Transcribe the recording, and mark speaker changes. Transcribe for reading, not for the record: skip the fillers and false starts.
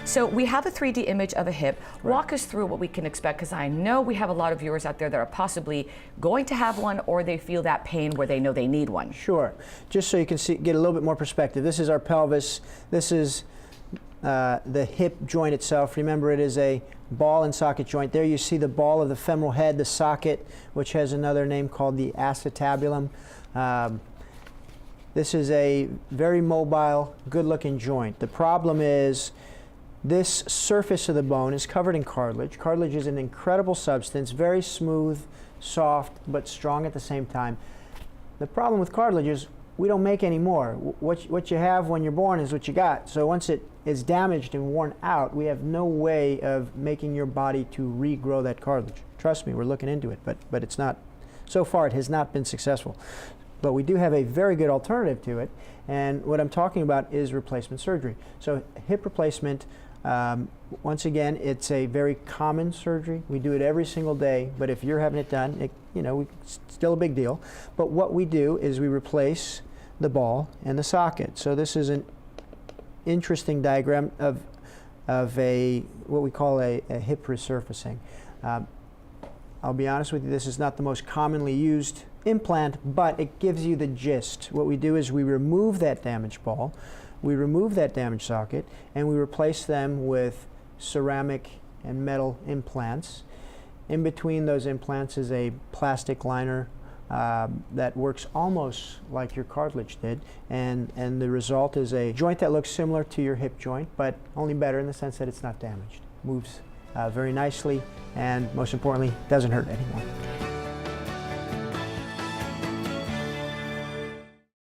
Speaker 1: So we have a 3D image of a hip. Walk us through what we can expect, because I know we have a lot of viewers out there that are possibly going to have one, or they feel that pain where they know they need one.
Speaker 2: Sure. Just so you can see, get a little bit more perspective. This is our pelvis. This is the hip joint itself. Remember, it is a ball and socket joint. There you see the ball of the femoral head, the socket, which has another name called the acetabulum. This is a very mobile, good-looking joint. The problem is this surface of the bone is covered in cartilage. Cartilage is an incredible substance, very smooth, soft, but strong at the same time. The problem with cartilage is we don't make any more. What you have when you're born is what you got. So once it is damaged and worn out, we have no way of making your body to regrow that cartilage. Trust me, we're looking into it, but it's not, so far it has not been successful. But we do have a very good alternative to it, and what I'm talking about is replacement surgery. So hip replacement, once again, it's a very common surgery. We do it every single day, but if you're having it done, it's still a big deal. But what we do is we replace the ball and the socket. So this is an interesting diagram of what we call a hip resurfacing. I'll be honest with you, this is not the most commonly used implant, but it gives you the gist. What we do is we remove that damaged ball, we remove that damaged socket, and we replace them with ceramic and metal implants. In between those implants is a plastic liner that works almost like your cartilage did, and the result is a joint that looks similar to your hip joint, but only better in the sense that it's not damaged. Moves very nicely, and most importantly, doesn't hurt anymore.